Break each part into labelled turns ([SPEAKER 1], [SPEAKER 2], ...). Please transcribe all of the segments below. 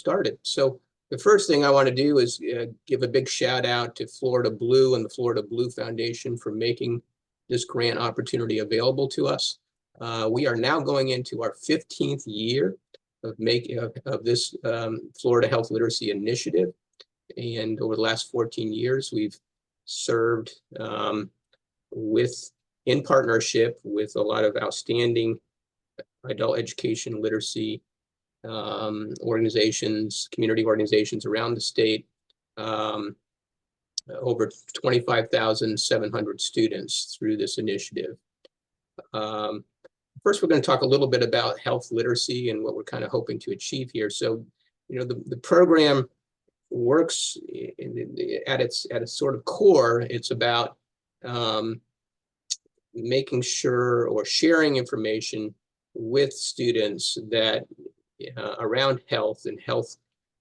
[SPEAKER 1] started. So the first thing I want to do is give a big shout out to Florida Blue and the Florida Blue Foundation for making this grant opportunity available to us. We are now going into our 15th year of this Florida Health Literacy Initiative. And over the last 14 years, we've served in partnership with a lot of outstanding adult education literacy organizations, community organizations around the state, over 25,700 students through this initiative. First, we're going to talk a little bit about health literacy and what we're kind of hoping to achieve here. So, the program works at its sort of core. It's about making sure or sharing information with students that around health and health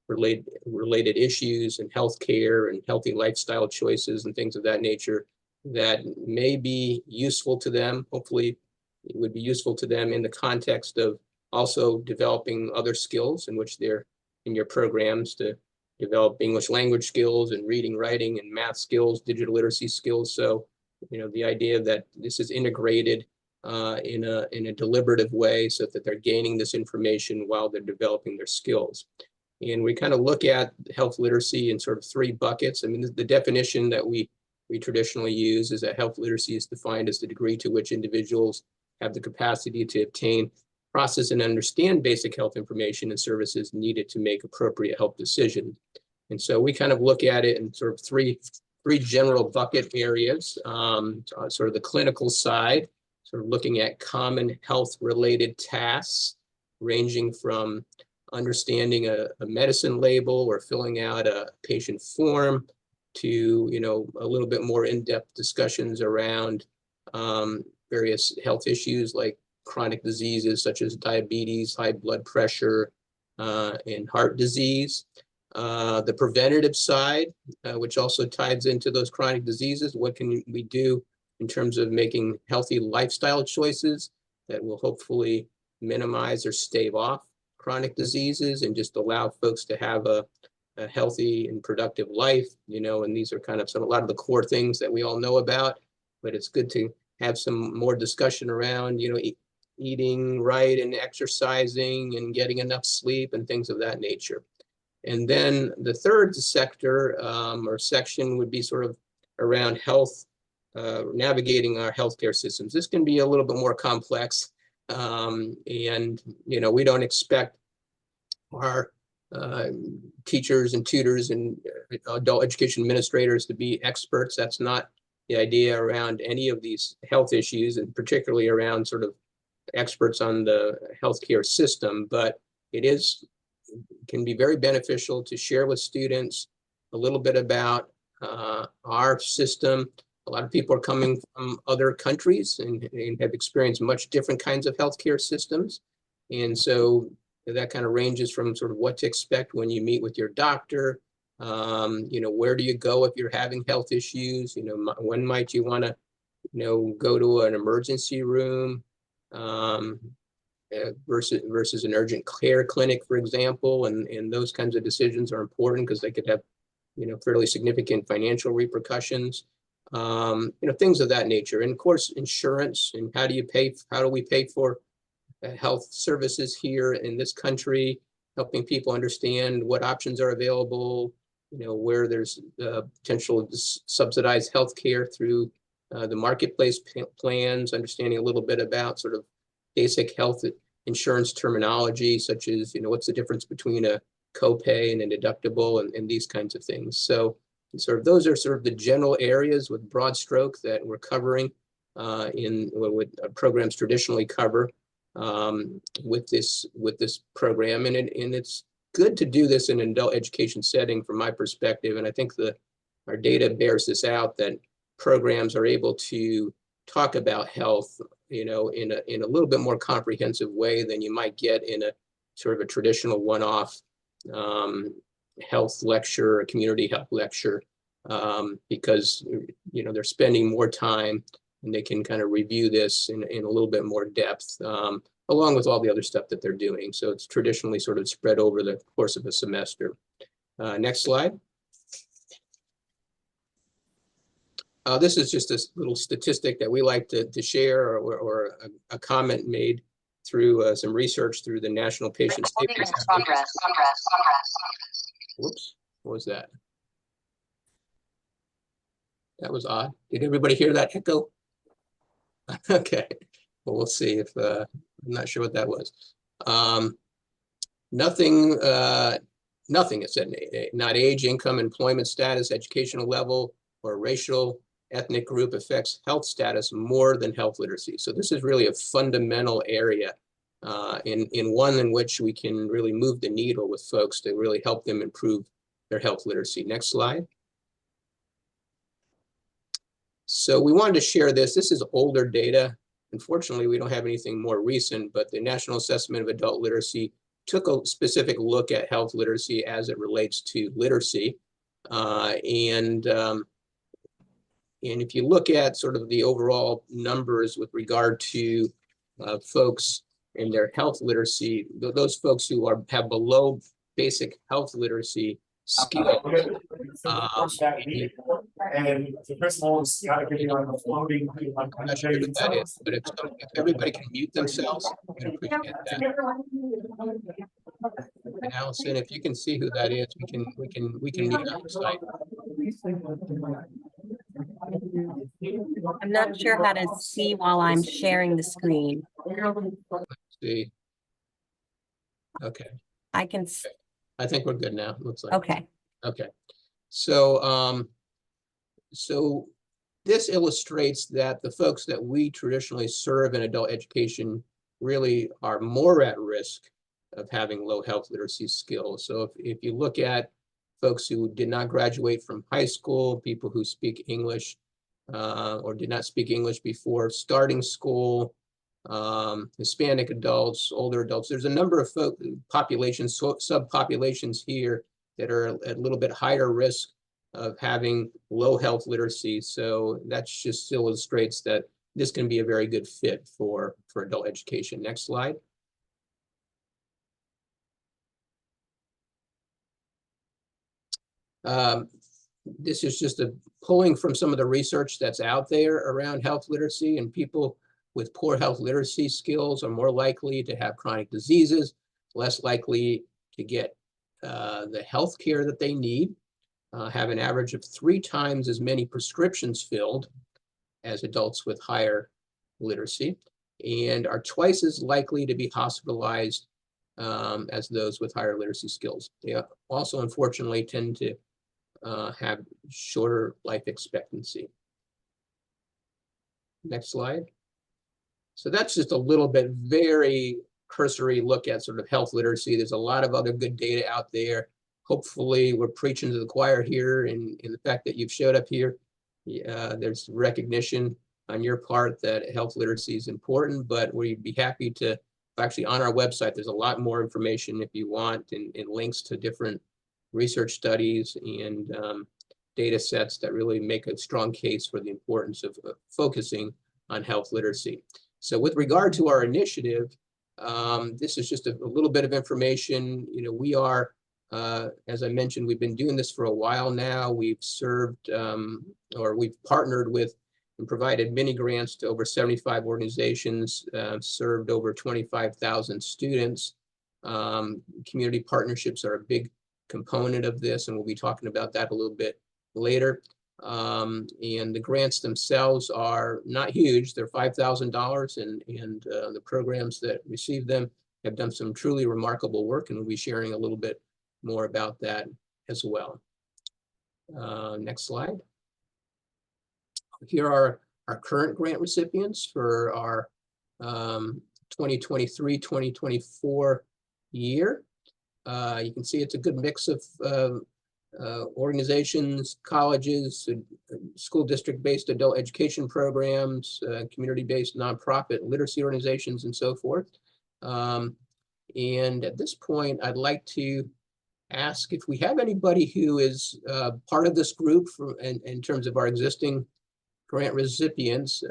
[SPEAKER 1] related issues and healthcare and healthy lifestyle choices and things of that nature that may be useful to them. Hopefully it would be useful to them in the context of also developing other skills in which they're in your programs to develop English language skills and reading, writing, and math skills, digital literacy skills. So, the idea that this is integrated in a deliberative way so that they're gaining this information while they're developing their skills. And we kind of look at health literacy in sort of three buckets. I mean, the definition that we traditionally use is that health literacy is defined as the degree to which individuals have the capacity to obtain, process, and understand basic health information and services needed to make appropriate health decisions. And so we kind of look at it in sort of three general bucket areas, sort of the clinical side, sort of looking at common health-related tasks, ranging from understanding a medicine label or filling out a patient form to, a little bit more in-depth discussions around various health issues like chronic diseases such as diabetes, high blood pressure, and heart disease. The preventative side, which also ties into those chronic diseases. What can we do in terms of making healthy lifestyle choices that will hopefully minimize or stave off chronic diseases and just allow folks to have a healthy and productive life, and these are kind of a lot of the core things that we all know about, but it's good to have some more discussion around, eating right and exercising and getting enough sleep and things of that nature. And then the third sector or section would be sort of around health, navigating our healthcare systems. This can be a little bit more complex. And, we don't expect our teachers and tutors and adult education administrators to be experts. That's not the idea around any of these health issues, and particularly around sort of experts on the healthcare system. But it can be very beneficial to share with students a little bit about our system. A lot of people are coming from other countries and have experienced much different kinds of healthcare systems. And so that kind of ranges from sort of what to expect when you meet with your doctor. Where do you go if you're having health issues? When might you want to, go to an emergency room versus an urgent care clinic, for example. And those kinds of decisions are important because they could have, fairly significant financial repercussions. Things of that nature. And of course, insurance and how do we pay for health services here in this country, helping people understand what options are available, where there's potential to subsidize healthcare through the marketplace plans, understanding a little bit about sort of basic health insurance terminology, such as, what's the difference between a copay and a deductible and these kinds of things. So those are sort of the general areas with broad stroke that we're covering in what programs traditionally cover with this program. And it's good to do this in an adult education setting from my perspective. And I think our data bears this out, that programs are able to talk about health, in a little bit more comprehensive way than you might get in a sort of a traditional one-off health lecture, a community health lecture, because, they're spending more time and they can kind of review this in a little bit more depth. along with all the other stuff that they're doing. So it's traditionally sort of spread over the course of a semester. Next slide. This is just a little statistic that we like to share, or a comment made through some research through the National Patient Safety Center. Whoops, what was that? That was odd. Did everybody hear that echo? Okay, well, we'll see if, I'm not sure what that was. Nothing, it said, not age, income, employment status, educational level, or racial, ethnic group affects health status more than health literacy. So this is really a fundamental area in one in which we can really move the needle with folks to really help them improve their health literacy. Next slide. So we wanted to share this. This is older data. Unfortunately, we don't have anything more recent, but the National Assessment of Adult Literacy took a specific look at health literacy as it relates to literacy. And if you look at sort of the overall numbers with regard to folks and their health literacy, those folks who have below basic health literacy skills.
[SPEAKER 2] And the principal's got to be on the floating.
[SPEAKER 1] I'm not sure what that is, but if everybody can mute themselves, I'd appreciate that. And Allison, if you can see who that is, we can mute on the site.
[SPEAKER 3] I'm not sure how to see while I'm sharing the screen.
[SPEAKER 1] Let's see. Okay.
[SPEAKER 3] I can.
[SPEAKER 1] I think we're good now. Looks like.
[SPEAKER 3] Okay.
[SPEAKER 1] Okay. So, so this illustrates that the folks that we traditionally serve in adult education really are more at risk of having low health literacy skills. So if you look at folks who did not graduate from high school, people who speak English or did not speak English before starting school, Hispanic adults, older adults, there's a number of populations, subpopulations here that are at a little bit higher risk of having low health literacy. So that just illustrates that this can be a very good fit for adult education. Next slide. This is just pulling from some of the research that's out there around health literacy, and people with poor health literacy skills are more likely to have chronic diseases, less likely to get the health care that they need, have an average of 3 times as many prescriptions filled as adults with higher literacy, and are twice as likely to be hospitalized as those with higher literacy skills. They also, unfortunately, tend to have shorter life expectancy. Next slide. So that's just a little bit, very cursory look at sort of health literacy. There's a lot of other good data out there. Hopefully we're preaching to the choir here in the fact that you've showed up here. There's recognition on your part that health literacy is important, but we'd be happy to, actually on our website, there's a lot more information if you want, and links to different research studies and data sets that really make a strong case for the importance of focusing on health literacy. So with regard to our initiative, this is just a little bit of information. You know, we are, as I mentioned, we've been doing this for a while now. We've served, or we've partnered with and provided mini grants to over 75 organizations, served over 25,000 students. Community partnerships are a big component of this, and we'll be talking about that a little bit later. And the grants themselves are not huge. They're $5,000, and the programs that receive them have done some truly remarkable work, and we'll be sharing a little bit more about that as well. Next slide. Here are our current grant recipients for our 2023-2024 year. You can see it's a good mix of organizations, colleges, school district-based adult education programs, community-based nonprofit literacy organizations, and so forth. And at this point, I'd like to ask if we have anybody who is part of this group in terms of our existing grant recipients.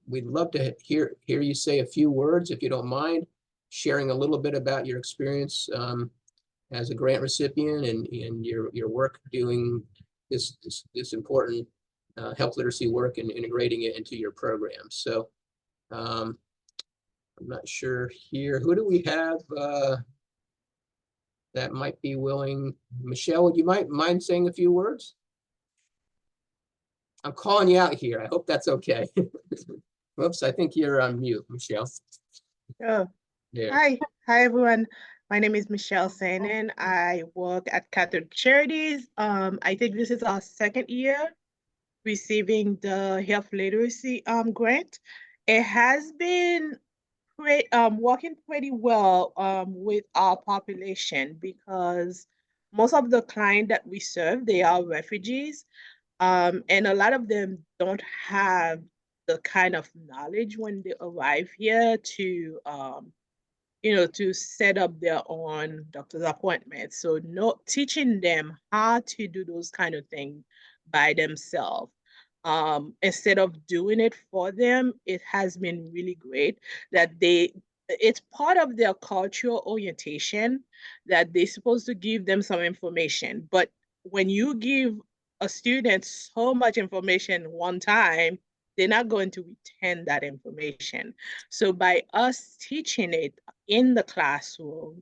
[SPEAKER 1] We'd love to hear you say a few words, if you don't mind, sharing a little bit about your experience as a grant recipient and your work doing this important health literacy work and integrating it into your program. So I'm not sure here. Who do we have that might be willing? Michelle, would you mind saying a few words? I'm calling you out here. I hope that's okay. Whoops, I think you're on mute, Michelle.
[SPEAKER 4] Oh,
[SPEAKER 1] There.
[SPEAKER 4] hi everyone. My name is Michelle Sainin. I work at Catholic Charities. I think this is our second year receiving the health literacy grant. It has been working pretty well with our population because most of the clients that we serve, they are refugees. And a lot of them don't have the kind of knowledge when they arrive here to to set up their own doctor's appointments. So no teaching them how to do those kind of things by themselves. Instead of doing it for them, it has been really great that it's part of their cultural orientation that they're supposed to give them some information. But when you give a student so much information one time, they're not going to retain that information. So by us teaching it in the classroom,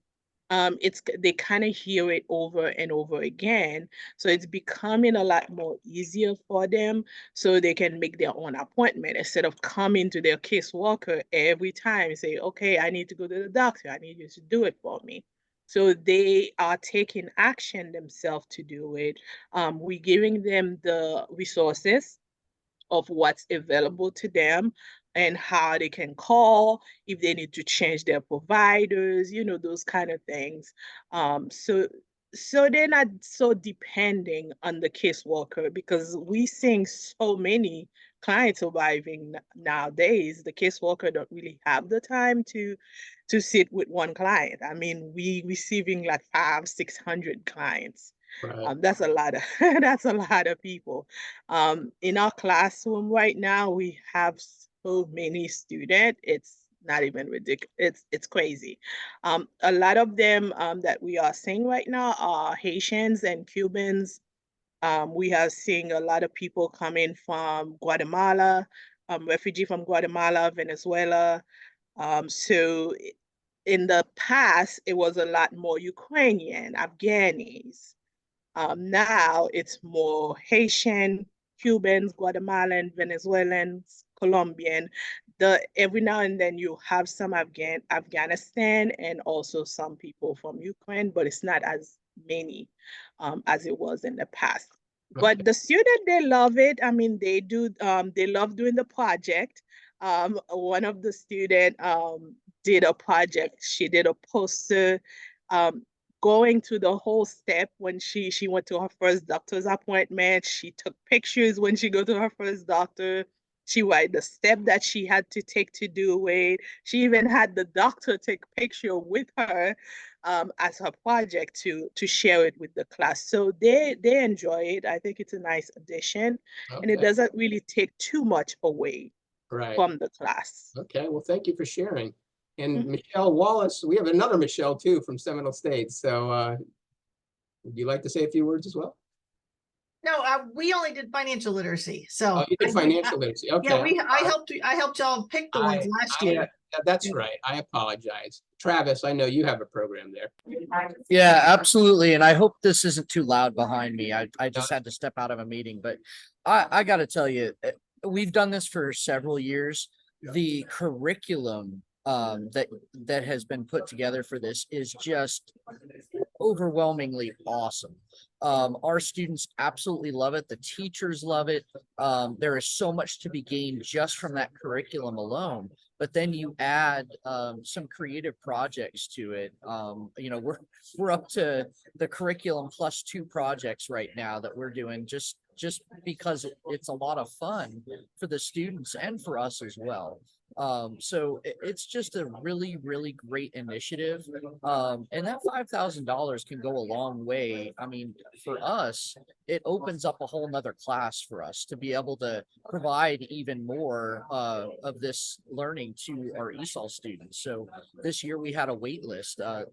[SPEAKER 4] they kind of hear it over and over again. So it's becoming a lot more easier for them so they can make their own appointment instead of coming to their caseworker every time and say, okay, I need to go to the doctor. I need you to do it for me. So they are taking action themselves to do it. We're giving them the resources of what's available to them and how they can call if they need to change their providers, those kind of things. So they're not so depending on the caseworker because we seeing so many clients arriving nowadays. The caseworker don't really have the time to sit with one client. I mean, we receiving like 500-600 clients.
[SPEAKER 1] Right.
[SPEAKER 4] That's a lot of that's a lot of people. In our classroom right now, we have so many students. It's not even ridiculous. It's crazy. A lot of them that we are seeing right now are Haitians and Cubans. We are seeing a lot of people coming from Guatemala, refugee from Guatemala, Venezuela. So in the past, it was a lot more Ukrainian, Afghanis. Now it's more Haitian, Cubans, Guatemalan, Venezuelans, Colombian. Every now and then you have some Afghanistan and also some people from Ukraine, but it's not as many as it was in the past.
[SPEAKER 1] Okay.
[SPEAKER 4] But the student, they love it. I mean, they love doing the project. One of the student did a project. She did a poster um, going through the whole step when she went to her first doctor's appointment. She took pictures when she go to her first doctor. She write the step that she had to take to do it. She even had the doctor take picture with her as her project to share it with the class. So they enjoy it. I think it's a nice addition, and it
[SPEAKER 1] Okay.
[SPEAKER 4] doesn't really take too much away
[SPEAKER 1] Right.
[SPEAKER 4] from the class.
[SPEAKER 1] Okay. Well, thank you for sharing. And
[SPEAKER 4] Mhm.
[SPEAKER 1] Michelle Wallace, we have another Michelle too from Seminole State. So would you like to say a few words as well?
[SPEAKER 5] No, we only did financial literacy. So
[SPEAKER 1] Oh, you did financial literacy. Okay.
[SPEAKER 5] yeah, I helped y'all pick the ones last year.
[SPEAKER 1] That's right. I apologize. Travis, I know you have a program there.
[SPEAKER 6] Yeah, absolutely. And I hope this isn't too loud behind me. I just had to step out of a meeting, but I got to tell you, we've done this for several years. The curriculum that has been put together for this is just overwhelmingly awesome. Our students absolutely love it. The teachers love it. There is so much to be gained just from that curriculum alone. But then you add some creative projects to it. We're up to the curriculum plus 2 projects right now that we're doing just because it's a lot of fun for the students and for us as well. So it's just a really, really great initiative. And that $5,000 can go a long way. I mean, for us, it opens up a whole nother class for us to be able to provide even more of this learning to our ESOL students. So this year we had a wait list. I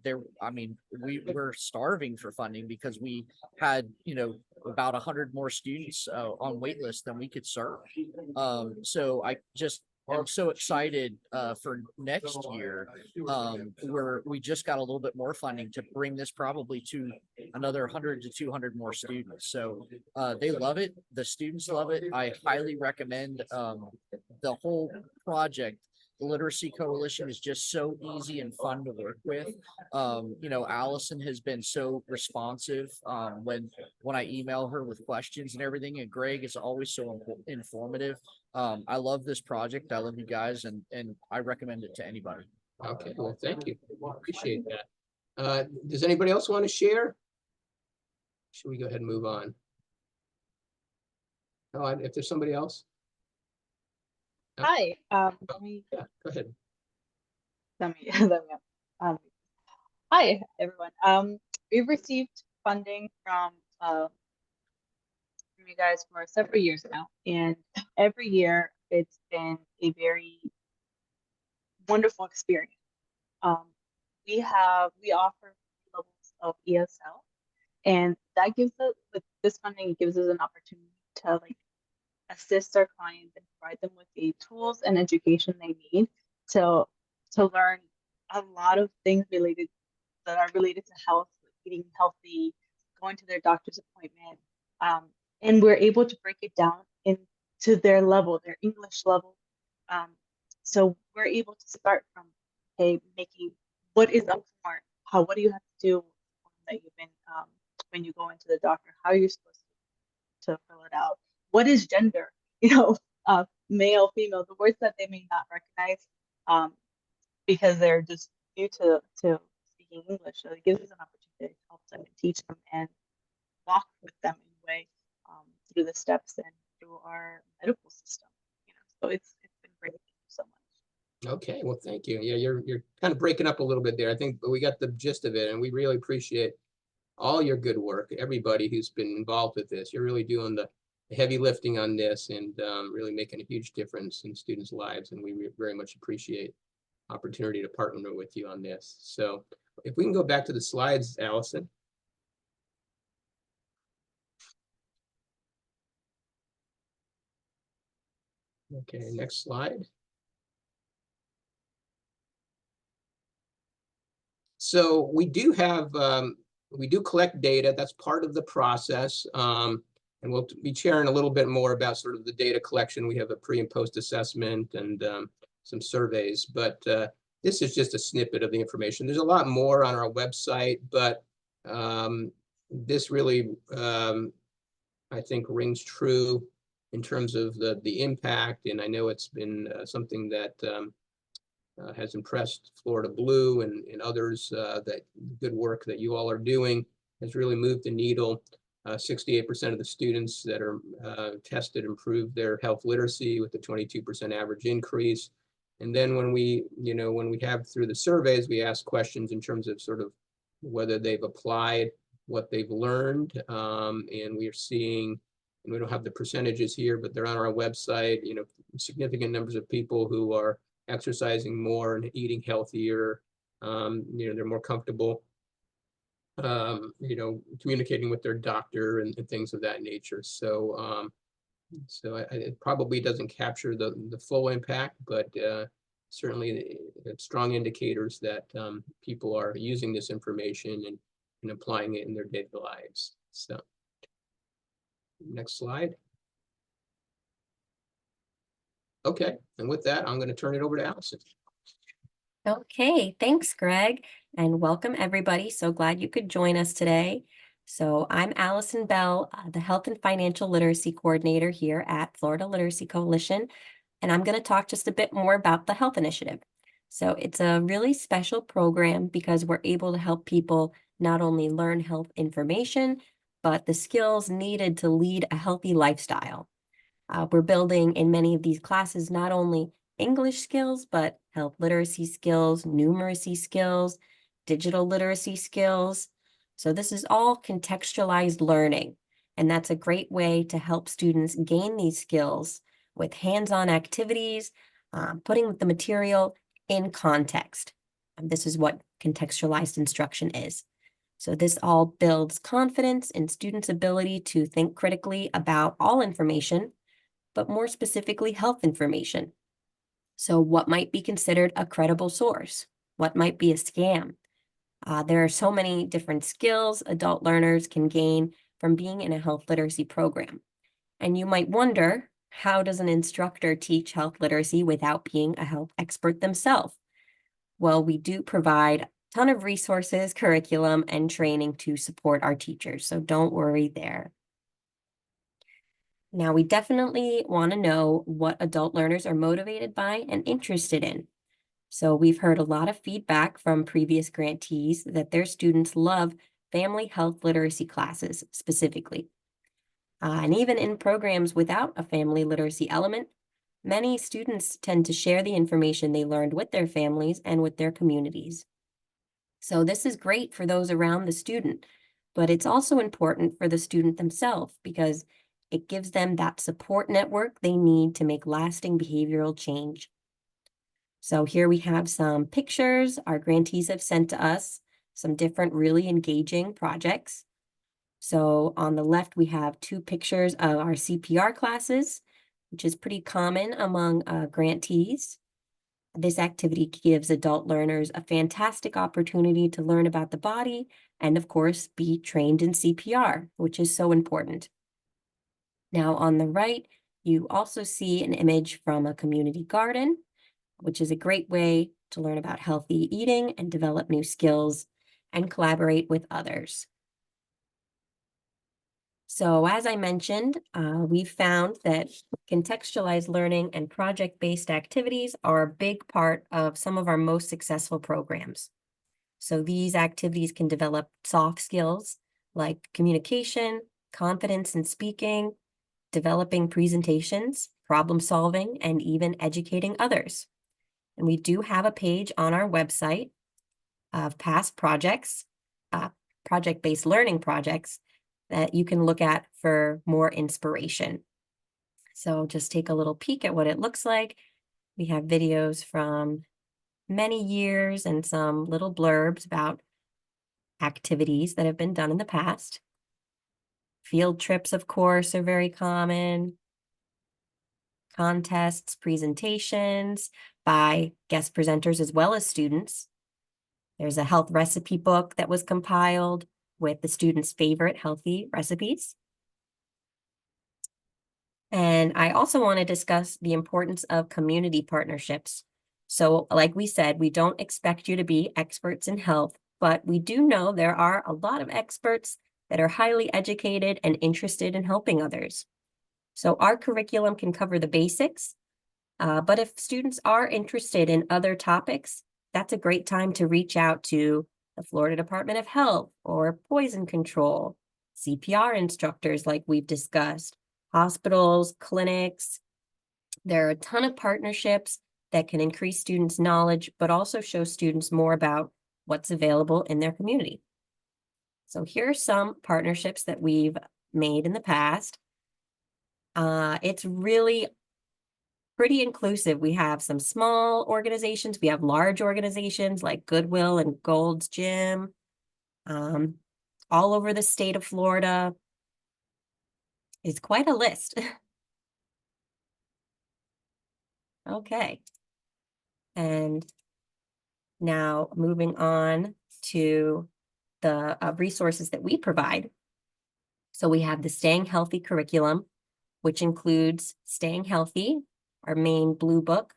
[SPEAKER 6] mean, we were starving for funding because we had, about 100 more students on wait list than we could serve. So I'm so excited for next year, where we just got a little bit more funding to bring this probably to another 100 to 200 more students. So they love it. The students love it. I highly recommend the whole project. The Literacy Coalition is just so easy and fun to work with. Allison has been so responsive when I email her with questions and everything, and Greg is always so informative. I love this project. I love you guys, and I recommend it to anybody.
[SPEAKER 1] Okay, well, thank you. Appreciate that. Does anybody else want to share? Should we go ahead and move on? Oh, if there's somebody else?
[SPEAKER 7] Hi,
[SPEAKER 1] Yeah, go ahead.
[SPEAKER 7] let me, hi, everyone. We've received funding from you guys for several years now, and every year it's been a very wonderful experience. We offer levels of ESL, and that gives us, with this funding, it gives us an opportunity to assist our clients and provide them with the tools and education they need to learn a lot of things that are related to health, like eating healthy, going to their doctor's appointment, and we're able to break it down into their level, their English level. So we're able to start from, making what is up for, what do you have to do that you've been when you go into the doctor, how you're supposed to fill it out, what is gender, male, female, the words that they may not recognize, because they're just new to speaking English. So it gives us an opportunity to help them and teach them and walk with them in a way, through the steps and through our medical system. So it's been great. Thank you so much.
[SPEAKER 1] Okay, well, thank you. Yeah, you're kind of breaking up a little bit there. I think we got the gist of it, and we really appreciate all your good work, everybody who's been involved with this. You're really doing the heavy lifting on this and really making a huge difference in students' lives, and we very much appreciate opportunity to partner with you on this. So if we can go back to the slides, Allison. Okay, next slide. So we do have, we do collect data. That's part of the process. And we'll be sharing a little bit more about sort of the data collection. We have a pre and post assessment and some surveys, but this is just a snippet of the information. There's a lot more on our website, but this really, I think, rings true in terms of the impact. And I know it's been something that has impressed Florida Blue and others, that good work that you all are doing has really moved the needle. 68% of the students that are tested improved their health literacy with a 22% average increase. And then when we have through the surveys, we ask questions in terms of sort of whether they've applied what they've learned. And we are seeing, and we don't have the percentages here, but they're on our website, significant numbers of people who are exercising more and eating healthier. They're more comfortable, communicating with their doctor and things of that nature. So, it probably doesn't capture the full impact, but certainly it's strong indicators that people are using this information and applying it in their daily lives. So, next slide. Okay, and with that, I'm going to turn it over to Allison.
[SPEAKER 3] Okay, thanks, Greg, and welcome everybody. So glad you could join us today. So I'm Allison Bell, the Health and Financial Literacy Coordinator here at Florida Literacy Coalition, and I'm going to talk just a bit more about the Health Initiative. So it's a really special program because we're able to help people not only learn health information, but the skills needed to lead a healthy lifestyle. We're building in many of these classes not only English skills, but health literacy skills, numeracy skills, digital literacy skills. So this is all contextualized learning, and that's a great way to help students gain these skills with hands-on activities, putting the material in context. And this is what contextualized instruction is. So this all builds confidence in students' ability to think critically about all information, but more specifically, health information. So what might be considered a credible source? What might be a scam? There are so many different skills adult learners can gain from being in a health literacy program. And you might wonder, how does an instructor teach health literacy without being a health expert themselves? Well, we do provide a ton of resources, curriculum, and training to support our teachers, so don't worry there. Now, we definitely want to know what adult learners are motivated by and interested in. So we've heard a lot of feedback from previous grantees that their students love family health literacy classes specifically. And even in programs without a family literacy element, many students tend to share the information they learned with their families and with their communities. So this is great for those around the student, but it's also important for the student themselves because it gives them that support network they need to make lasting behavioral change. So here we have some pictures our grantees have sent to us, some different really engaging projects. So on the left, we have 2 pictures of our CPR classes, which is pretty common among grantees. This activity gives adult learners a fantastic opportunity to learn about the body and, of course, be trained in CPR, which is so important. Now, on the right, you also see an image from a community garden, which is a great way to learn about healthy eating and develop new skills and collaborate with others. So as I mentioned, we've found that contextualized learning and project-based activities are a big part of some of our most successful programs. So these activities can develop soft skills like communication, confidence in speaking, developing presentations, problem solving, and even educating others. And we do have a page on our website of past projects, project-based learning projects that you can look at for more inspiration. So just take a little peek at what it looks like. We have videos from many years and some little blurbs about activities that have been done in the past. Field trips, of course, are very common. Contests, presentations by guest presenters as well as students. There's a health recipe book that was compiled with the students' favorite healthy recipes. And I also want to discuss the importance of community partnerships. So like we said, we don't expect you to be experts in health, but we do know there are a lot of experts that are highly educated and interested in helping others. So our curriculum can cover the basics, but if students are interested in other topics, that's a great time to reach out to the Florida Department of Health or poison control, CPR instructors like we've discussed, hospitals, clinics. There are a ton of partnerships that can increase students' knowledge, but also show students more about what's available in their community. So here are some partnerships that we've made in the past. It's really pretty inclusive. We have some small organizations. We have large organizations like Goodwill and Gold's Gym, all over the state of Florida. It's quite a list. Okay. And now moving on to the resources that we provide. So we have the Staying Healthy curriculum, which includes Staying Healthy, our main blue book,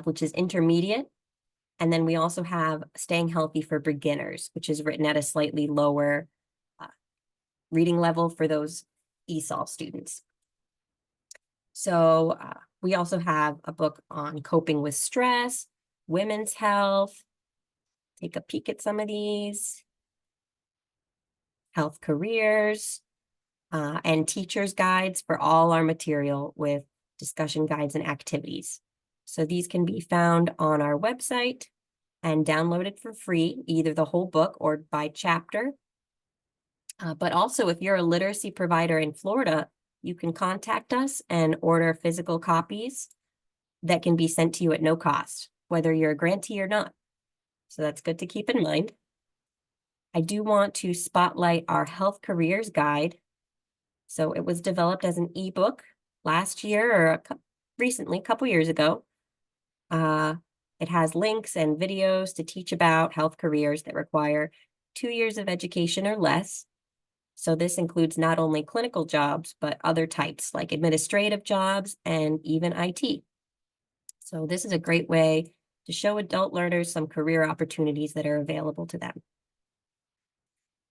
[SPEAKER 3] which is intermediate. And then we also have Staying Healthy for Beginners, which is written at a slightly lower reading level for those ESOL students. So we also have a book on coping with stress, women's health. Take a peek at some of these. Health careers, and teacher's guides for all our material with discussion guides and activities. So these can be found on our website and downloaded for free, either the whole book or by chapter. But also, if you're a literacy provider in Florida, you can contact us and order physical copies that can be sent to you at no cost, whether you're a grantee or not. So that's good to keep in mind. I do want to spotlight our Health Careers Guide. So it was developed as an ebook last year or recently, a couple years ago. It has links and videos to teach about health careers that require 2 years of education or less. So this includes not only clinical jobs, but other types like administrative jobs and even IT. So this is a great way to show adult learners some career opportunities that are available to them.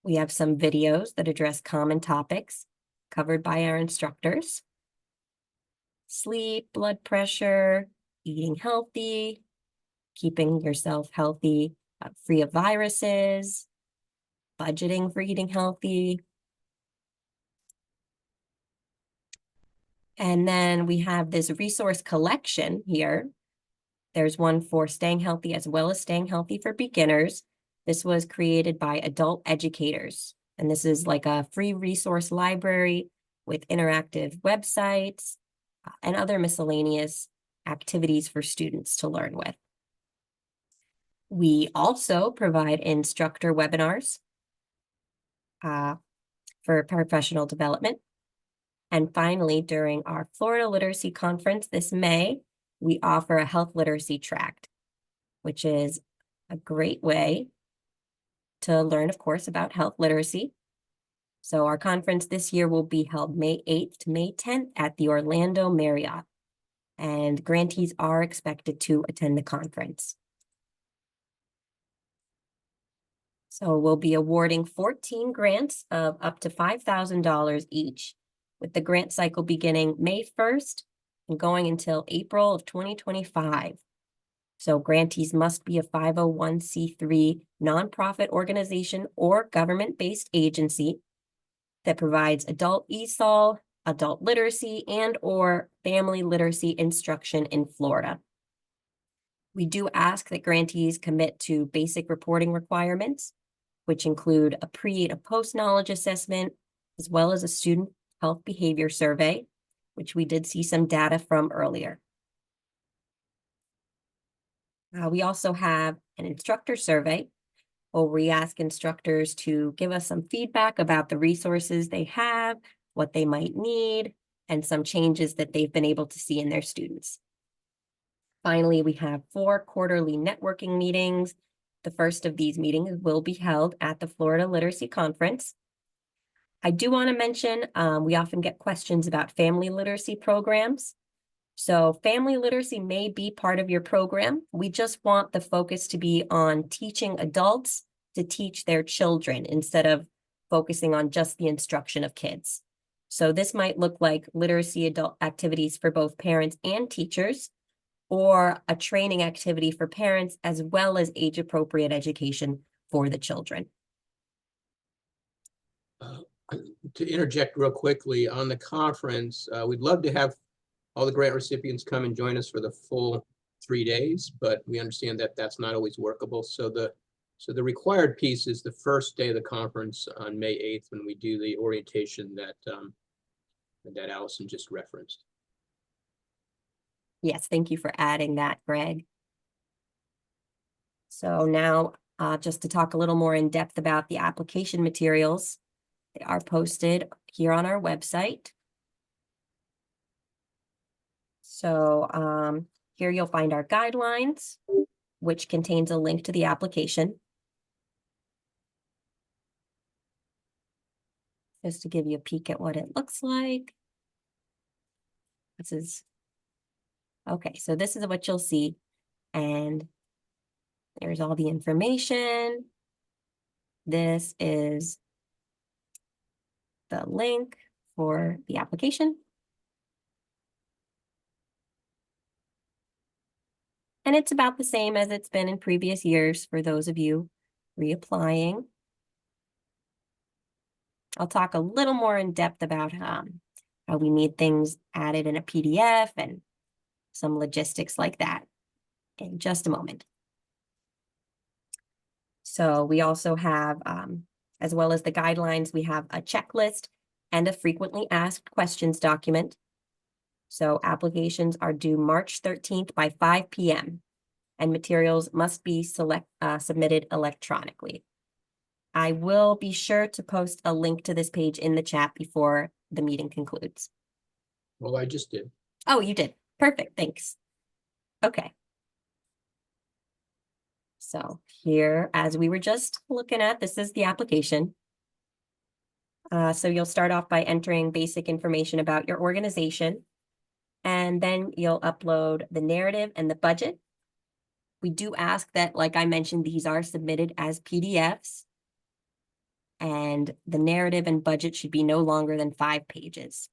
[SPEAKER 3] We have some videos that address common topics covered by our instructors: sleep, blood pressure, eating healthy, keeping yourself healthy, free of viruses, budgeting for eating healthy. And then we have this resource collection here. There's one for staying healthy as well as staying healthy for beginners. This was created by adult educators. And this is like a free resource library with interactive websites and other miscellaneous activities for students to learn with. We also provide instructor webinars for professional development. And finally, during our Florida Literacy Conference this May, we offer a health literacy tract, which is a great way to learn, of course, about health literacy. So our conference this year will be held May 8th to May 10th at the Orlando Marriott, and grantees are expected to attend the conference. So we'll be awarding 14 grants of up to $5,000 each, with the grant cycle beginning May 1st and going until April of 2025. So grantees must be a 501c3 nonprofit organization or government-based agency that provides adult ESOL, adult literacy, and/or family literacy instruction in Florida. We do ask that grantees commit to basic reporting requirements, which include a pre- and a post-knowledge assessment, as well as a student health behavior survey, which we did see some data from earlier. We also have an instructor survey where we ask instructors to give us some feedback about the resources they have, what they might need, and some changes that they've been able to see in their students. Finally, we have 4 quarterly networking meetings. The first of these meetings will be held at the Florida Literacy Conference. I do want to mention, we often get questions about family literacy programs. So family literacy may be part of your program. We just want the focus to be on teaching adults to teach their children instead of focusing on just the instruction of kids. So this might look like literacy adult activities for both parents and teachers, or a training activity for parents, as well as age-appropriate education for the children.
[SPEAKER 1] To interject real quickly on the conference, we'd love to have all the grant recipients come and join us for the full 3 days, but we understand that that's not always workable. So the required piece is the first day of the conference on May 8th, when we do the orientation that Allison just referenced.
[SPEAKER 3] Yes, thank you for adding that, Greg. So now, just to talk a little more in depth about the application materials, they are posted here on our website. So here you'll find our guidelines, which contains a link to the application. Just to give you a peek at what it looks like. Okay, so this is what you'll see. And there's all the information. This is the link for the application. And it's about the same as it's been in previous years for those of you reapplying. I'll talk a little more in depth about how we need things added in a PDF and some logistics like that in just a moment. So we also have, as well as the guidelines, we have a checklist and a frequently asked questions document. So applications are due March 13th by 5 p.m. and materials must be submitted electronically. I will be sure to post a link to this page in the chat before the meeting concludes.
[SPEAKER 1] Well, I just did.
[SPEAKER 3] Oh, you did. Perfect. Thanks. Okay. So here, as we were just looking at, this is the application. So you'll start off by entering basic information about your organization, and then you'll upload the narrative and the budget. We do ask that, like I mentioned, these are submitted as PDFs, and the narrative and budget should be no longer than 5 pages.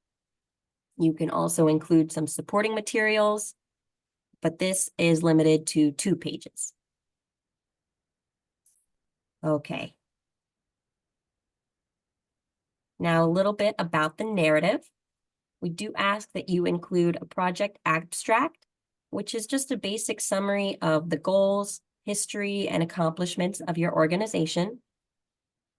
[SPEAKER 3] You can also include some supporting materials, but this is limited to 2 pages. Okay. Now, a little bit about the narrative. We do ask that you include a project abstract, which is just a basic summary of the goals, history, and accomplishments of your organization.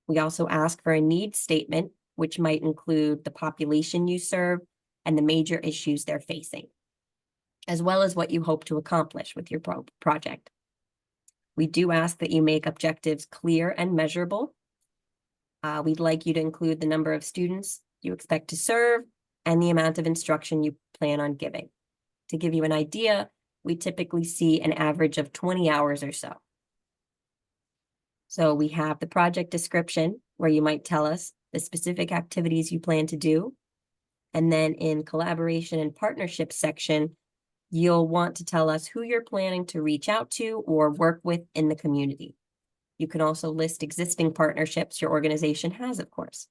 [SPEAKER 3] We also ask for a needs statement, which might include the population you serve and the major issues they're facing, as well as what you hope to accomplish with your project. We do ask that you make objectives clear and measurable. We'd like you to include the number of students you expect to serve and the amount of instruction you plan on giving. To give you an idea, we typically see an average of 20 hours or so. So we have the project description, where you might tell us the specific activities you plan to do. And then in collaboration and partnership section, you'll want to tell us who you're planning to reach out to or work with in the community. You can also list existing partnerships your organization has, of course.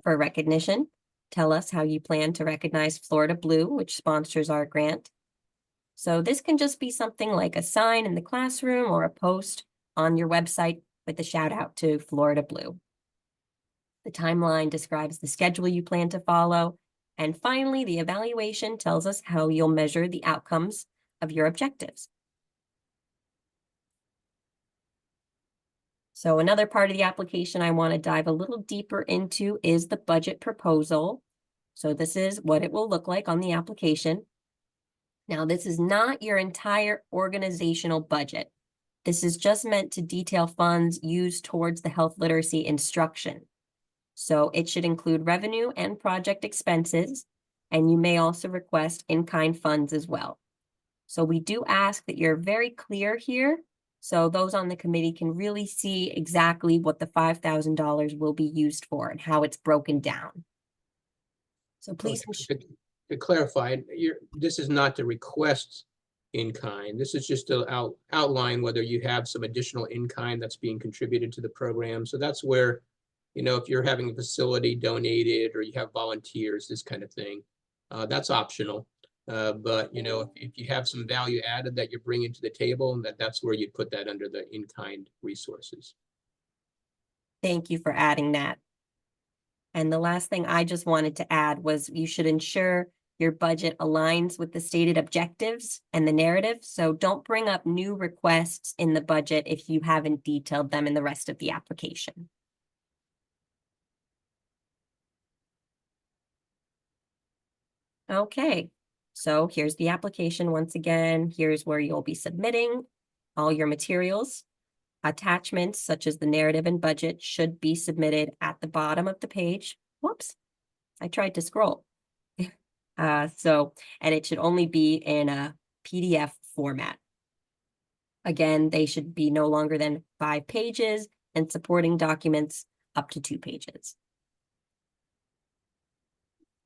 [SPEAKER 3] For recognition, tell us how you plan to recognize Florida Blue, which sponsors our grant. So this can just be something like a sign in the classroom or a post on your website with a shout out to Florida Blue. The timeline describes the schedule you plan to follow. And finally, the evaluation tells us how you'll measure the outcomes of your objectives. So another part of the application I want to dive a little deeper into is the budget proposal. So this is what it will look like on the application. Now, this is not your entire organizational budget. This is just meant to detail funds used towards the health literacy instruction. So it should include revenue and project expenses, and you may also request in-kind funds as well. So we do ask that you're very clear here, so those on the committee can really see exactly what the $5,000 will be used for and how it's broken down. So please.
[SPEAKER 1] To clarify, this is not to request in-kind. This is just to outline whether you have some additional in-kind that's being contributed to the program. So that's where, if you're having a facility donated or you have volunteers, this kind of thing, that's optional. But if you have some value added that you're bringing to the table, that's where you'd put that under the in-kind resources.
[SPEAKER 3] Thank you for adding that. And the last thing I just wanted to add was you should ensure your budget aligns with the stated objectives and the narrative. So don't bring up new requests in the budget if you haven't detailed them in the rest of the application. Okay, so here's the application once again. Here's where you'll be submitting all your materials. Attachments such as the narrative and budget should be submitted at the bottom of the page. Whoops, I tried to scroll. And it should only be in a PDF format. Again, they should be no longer than 5 pages and supporting documents up to 2 pages.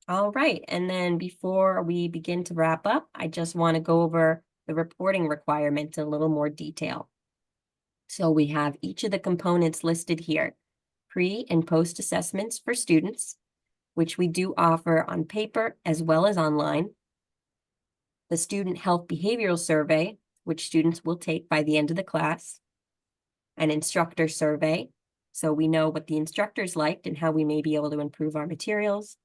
[SPEAKER 3] All right, and then before we begin to wrap up, I just want to go over the reporting requirements in a little more detail. So we have each of the components listed here: pre and post assessments for students, which we do offer on paper as well as online. The student health behavioral survey, which students will take by the end of the class. An instructor survey, so we know what the instructors liked and how we may be able to improve our materials.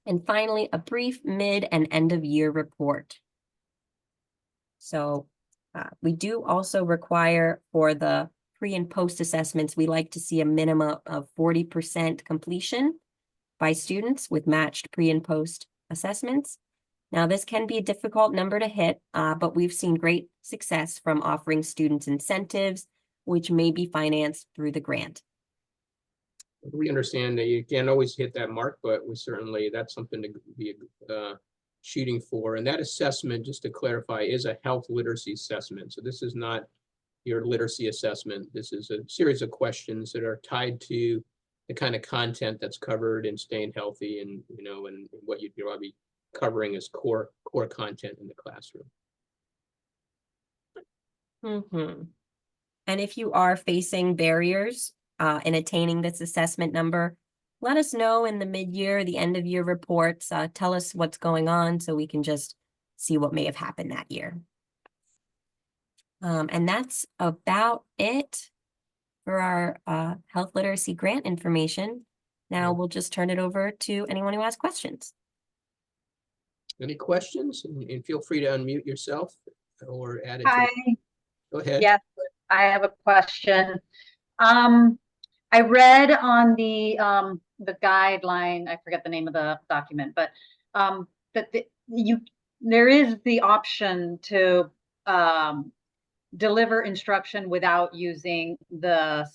[SPEAKER 3] And finally, a brief mid and end of year report. So we do also require for the pre and post assessments, we like to see a minimum of 40% completion by students with matched pre and post assessments. Now, this can be a difficult number to hit, but we've seen great success from offering students incentives, which may be financed through the grant.
[SPEAKER 1] We understand that you can't always hit that mark, but we certainly, that's something to be shooting for. And that assessment, just to clarify, is a health literacy assessment. So this is not your literacy assessment. This is a series of questions that are tied to the kind of content that's covered in staying healthy, and and what you'd probably be covering as core content in the classroom.
[SPEAKER 3] And if you are facing barriers in attaining this assessment number, let us know in the mid-year, the end of year reports. Tell us what's going on so we can just see what may have happened that year. And that's about it for our health literacy grant information. Now we'll just turn it over to anyone who has questions.
[SPEAKER 1] Any questions? And feel free to unmute yourself or add it.
[SPEAKER 8] Hi.
[SPEAKER 1] Go ahead.
[SPEAKER 8] Yes, I have a question. I read on the guideline, I forget the name of the document, but that there is the option to deliver instruction without using the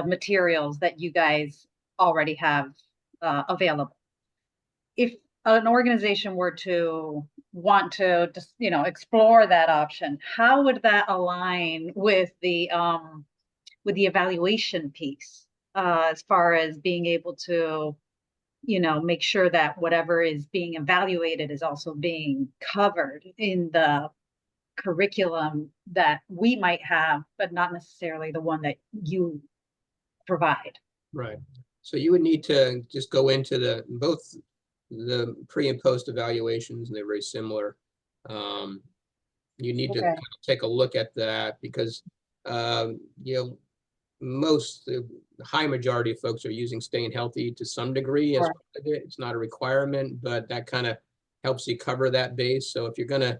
[SPEAKER 8] materials that you guys already have available. If an organization were to want to just, explore that option, how would that align with the evaluation piece, as far as being able to, make sure that whatever is being evaluated is also being covered in the curriculum that we might have, but not necessarily the one that you provide?
[SPEAKER 1] Right. So you would need to just go into both the pre and post evaluations, and they're very similar. You need to kind of take a look at that, because the high majority of folks are using staying healthy to some degree as part of it. It's not a requirement, but that kind of helps you cover that base. So if you're gonna,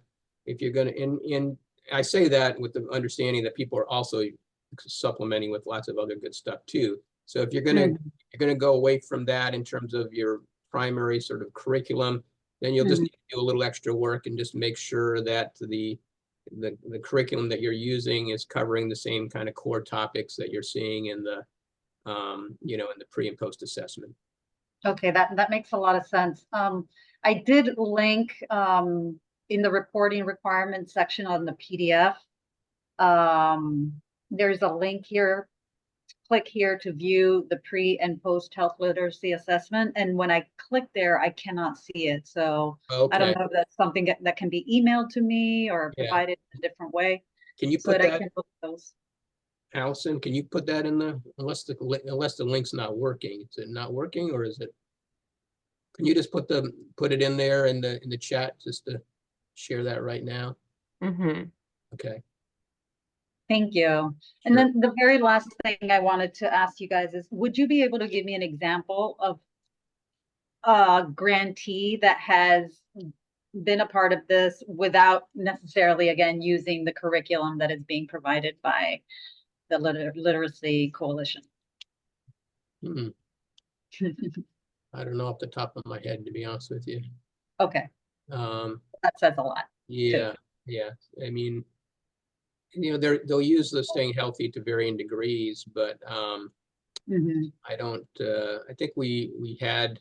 [SPEAKER 1] I say that with the understanding that people are also supplementing with lots of other good stuff too. So if you're gonna go away from that in terms of your primary sort of curriculum, then you'll just need to do a little extra work and just make sure that the curriculum that you're using is covering the same kind of core topics that you're seeing in the in the pre and post assessment. Okay,
[SPEAKER 8] that makes a lot of sense. I did link in the reporting requirements section on the PDF. There's a link here. Click here to view the pre and post health literacy assessment. And when I click there, I cannot see it. So I don't know if that's something that can be emailed to me or provided in a different way.
[SPEAKER 1] Can you put that,
[SPEAKER 8] I can look at those.
[SPEAKER 1] Allison, can you put that in unless the link's not working? Is it not working, or is it? Can you just put it in there in the chat just to share that right now? Okay.
[SPEAKER 8] Thank you. And then the very last thing I wanted to ask you guys is, would you be able to give me an example of a grantee that has been a part of this without necessarily, again, using the curriculum that is being provided by the Literacy Coalition?
[SPEAKER 1] I don't know off the top of my head, to be honest with you.
[SPEAKER 8] Okay. That says a lot.
[SPEAKER 1] Yeah, too. Yeah. I mean, they'll use the staying healthy to varying degrees, but I don't. I think we had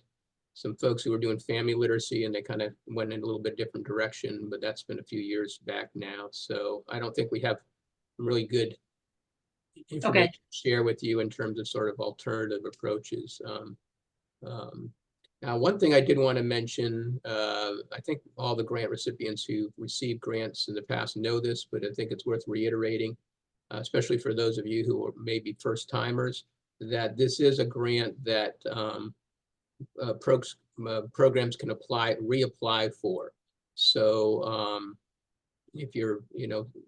[SPEAKER 1] some folks who were doing family literacy, and they kind of went in a little bit different direction, but that's been a few years back now. So I don't think we have really good information to share with you in terms of sort of alternative approaches. Now, one thing I did want to mention, I think all the grant recipients who received grants in the past know this, but I think it's worth reiterating, especially for those of you who are maybe first timers, that this is a grant that programs can reapply for. So if you're,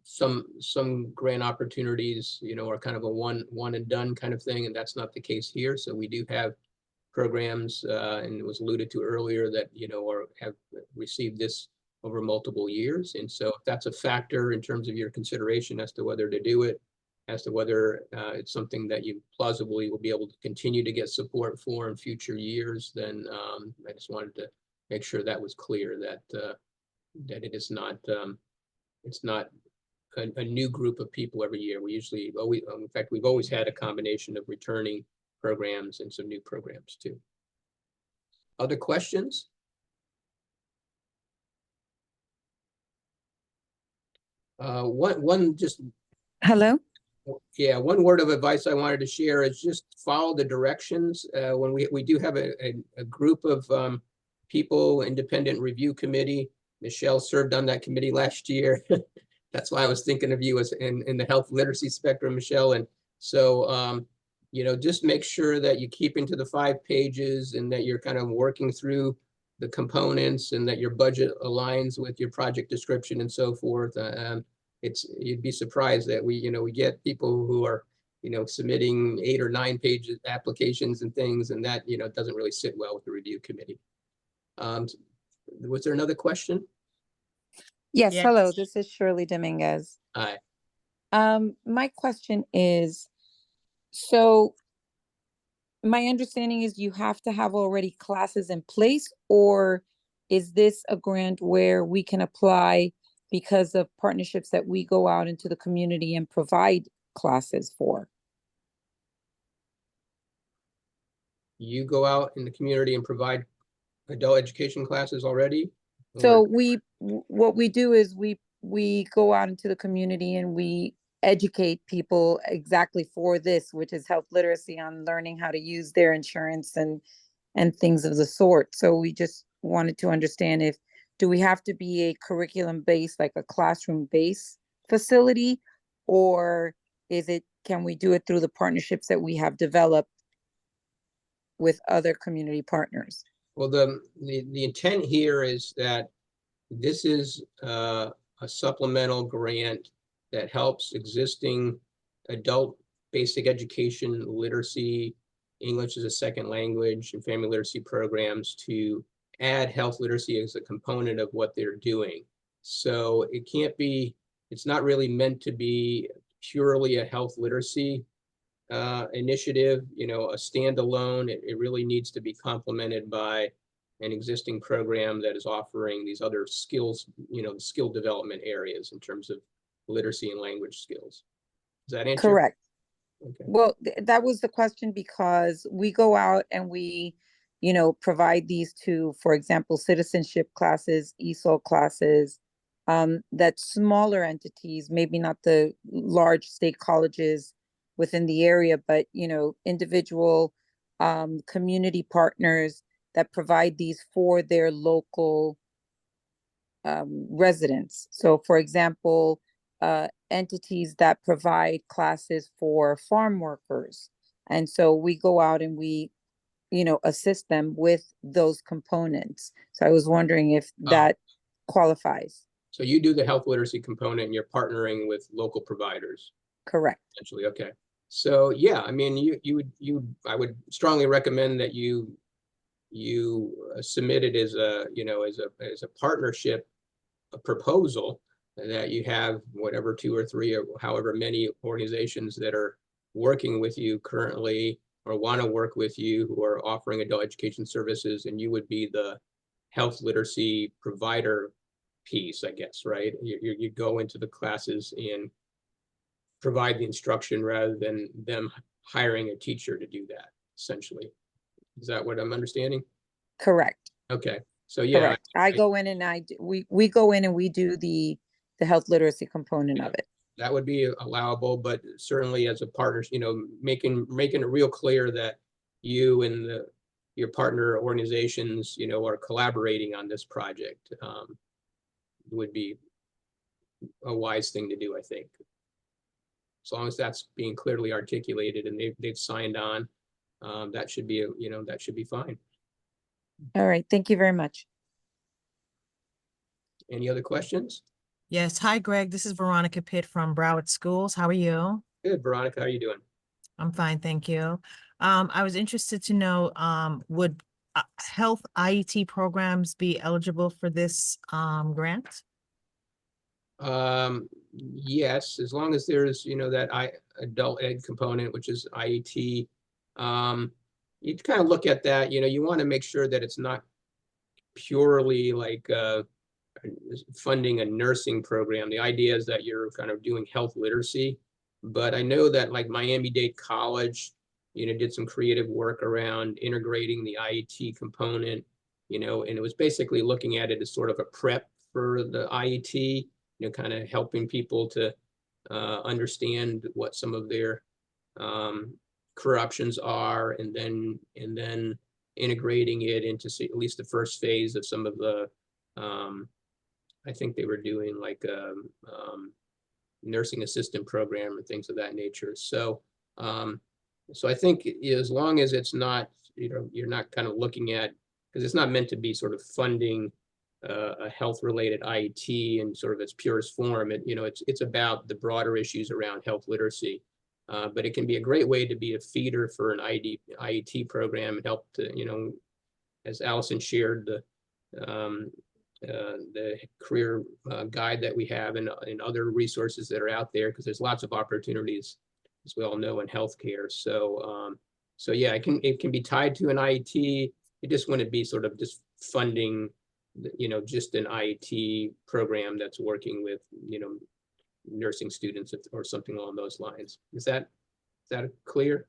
[SPEAKER 1] some grant opportunities, are kind of a one and done kind of thing, and that's not the case here. So we do have programs, and it was alluded to earlier that, or have received this over multiple years. And so if that's a factor in terms of your consideration as to whether to do it, as to whether it's something that you plausibly will be able to continue to get support for in future years, then I just wanted to make sure that was clear, that that it is not, it's not a new group of people every year. We usually, in fact, we've always had a combination of returning programs and some new programs too. Other questions? One just,
[SPEAKER 9] Hello?
[SPEAKER 1] yeah, one word of advice I wanted to share is just follow the directions. When we do have a group of people, independent review committee. Michelle served on that committee last year. That's why I was thinking of you as in the health literacy spectrum, Michelle. And so, just make sure that you keep into the 5 pages and that you're kind of working through the components and that your budget aligns with your project description and so forth. You'd be surprised that we get people who are, submitting 8 or 9 pages applications and things, and that, doesn't really sit well with the review committee. Was there another question?
[SPEAKER 9] Yes,
[SPEAKER 5] Yes.
[SPEAKER 9] hello, this is Shirley Dominguez.
[SPEAKER 1] Hi.
[SPEAKER 9] My question is, so my understanding is you have to have already classes in place, or is this a grant where we can apply because of partnerships that we go out into the community and provide classes for?
[SPEAKER 1] You go out in the community and provide adult education classes already?
[SPEAKER 9] So
[SPEAKER 1] Or-
[SPEAKER 9] what we do is we go out into the community and we educate people exactly for this, which is health literacy, on learning how to use their insurance and things of the sort. So we just wanted to understand, do we have to be a curriculum based, like a classroom based facility, or can we do it through the partnerships that we have developed with other community partners?
[SPEAKER 1] Well, the intent here is that this is a supplemental grant that helps existing adult basic education, literacy, English as a second language, and family literacy programs to add health literacy as a component of what they're doing. So it's not really meant to be purely a health literacy initiative, a standalone. It really needs to be complemented by an existing program that is offering these other skills, skill development areas in terms of literacy and language skills. Does that answer?
[SPEAKER 9] Correct.
[SPEAKER 1] Okay.
[SPEAKER 9] Well, that was the question, because we go out and we, provide these to, for example, citizenship classes, ESOL classes, that smaller entities, maybe not the large state colleges within the area, but, individual community partners that provide these for their local residents. So for example, entities that provide classes for farm workers. And so we go out and we, assist them with those components. So I was wondering if that qualifies.
[SPEAKER 1] So you do the health literacy component and you're partnering with local providers.
[SPEAKER 9] Correct.
[SPEAKER 1] Essentially, okay. So yeah, I mean, I would strongly recommend that you submit it as a partnership, a proposal, that you have whatever 2 or 3 or however many organizations that are working with you currently or want to work with you who are offering adult education services, and you would be the health literacy provider piece, I guess, right? You go into the classes and provide the instruction rather than them hiring a teacher to do that, essentially. Is that what I'm understanding?
[SPEAKER 9] Correct.
[SPEAKER 1] Okay, so yeah.
[SPEAKER 9] Correct. I go in and we go in and we do the health literacy component of it.
[SPEAKER 1] That would be allowable, but certainly as a partner, making it real clear that you and your partner organizations, are collaborating on this project, would be a wise thing to do, I think. As long as that's being clearly articulated and they've signed on, that should be that should be fine.
[SPEAKER 9] All right. Thank you very much.
[SPEAKER 1] Any other questions?
[SPEAKER 5] Yes. Hi, Greg. This is Veronica Pitt from Broward Schools. How are you?
[SPEAKER 1] Good, Veronica, how are you doing?
[SPEAKER 10] I'm fine, thank you. I was interested to know, would health IET programs be eligible for this grant?
[SPEAKER 1] Yes, as long as there's, that adult ed component, which is IET. You kind of look at that, you want to make sure that it's not purely like funding a nursing program. The idea is that you're kind of doing health literacy. But I know that like Miami-Dade College, did some creative work around integrating the IET component, and it was basically looking at it as sort of a prep for the IET, kind of helping people to understand what some of their career options are, and then integrating it into at least the first phase of some of the I think they were doing like nursing assistant program and things of that nature. So so I think as long as it's not, you're not kind of looking at, because it's not meant to be sort of funding a health related IET in sort of its purest form. It's about the broader issues around health literacy. But it can be a great way to be a feeder for an IET program and help to, as Allison shared, the career guide that we have and other resources that are out there, because there's lots of opportunities, as we all know, in healthcare. So so yeah, it can be tied to an IET. It just wouldn't be sort of just funding, just an IET program that's working with, nursing students or something along those lines. Is that clear?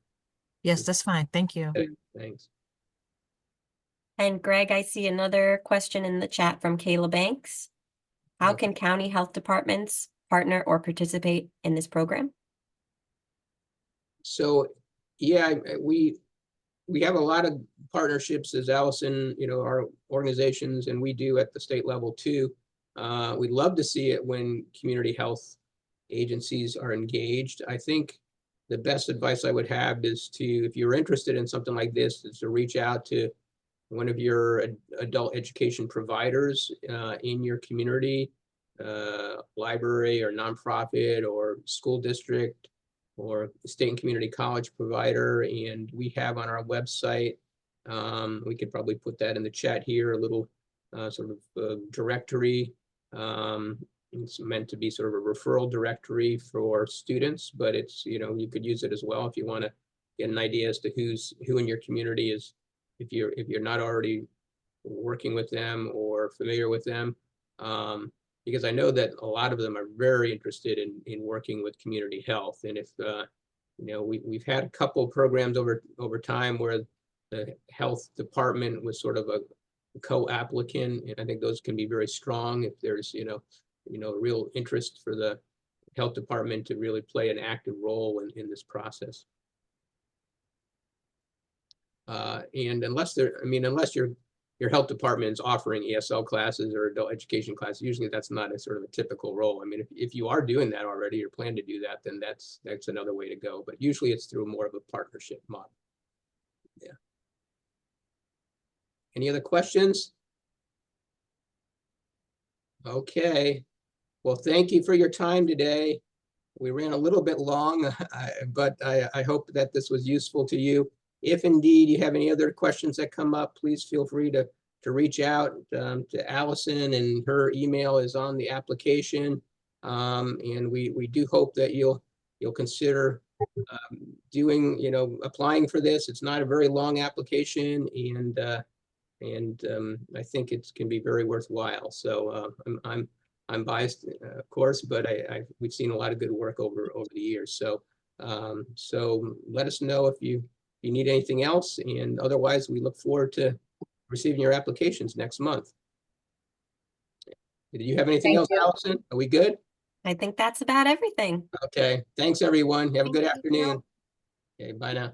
[SPEAKER 10] Yes, that's fine, thank you.
[SPEAKER 1] Okay, thanks.
[SPEAKER 3] And Greg, I see another question in the chat from Kayla Banks. How
[SPEAKER 1] Okay.
[SPEAKER 3] can county health departments partner or participate in this program?
[SPEAKER 1] So, yeah, we have a lot of partnerships, as Allison, our organizations, and we do at the state level too. We'd love to see it when community health agencies are engaged. I think the best advice I would have is to, if you're interested in something like this, is to reach out to one of your adult education providers in your community, library or nonprofit or school district or state and community college provider. And we have on our website, we could probably put that in the chat here, a little sort of directory. It's meant to be sort of a referral directory for students, but it's, you could use it as well if you want to get an idea as to who in your community is, if you're not already working with them or familiar with them. Because I know that a lot of them are very interested in working with community health. And if, we've had a couple of programs over time where the health department was sort of a co-applicant, and I think those can be very strong if there's, real interest for the health department to really play an active role in this process. And unless your health department is offering ESL classes or adult education classes, usually that's not a sort of a typical role. I mean, if you are doing that already or plan to do that, then that's another way to go. But usually it's through more of a partnership model. Yeah. Any other questions? Okay. Well, thank you for your time today. We ran a little bit long, but I hope that this was useful to you. If indeed you have any other questions that come up, please feel free to reach out to Allison, and her email is on the application. And we do hope that you'll consider doing, applying for this. It's not a very long application, and I think it can be very worthwhile. So I'm biased, of course, but we've seen a lot of good work over the years. So so let us know if you need anything else, and otherwise we look forward to receiving your applications next month. Do you have anything else, Allison? Are we good?
[SPEAKER 3] I think that's about everything.
[SPEAKER 1] Okay, thanks everyone. Have a good
[SPEAKER 3] Thank you.
[SPEAKER 1] afternoon. Okay, bye now.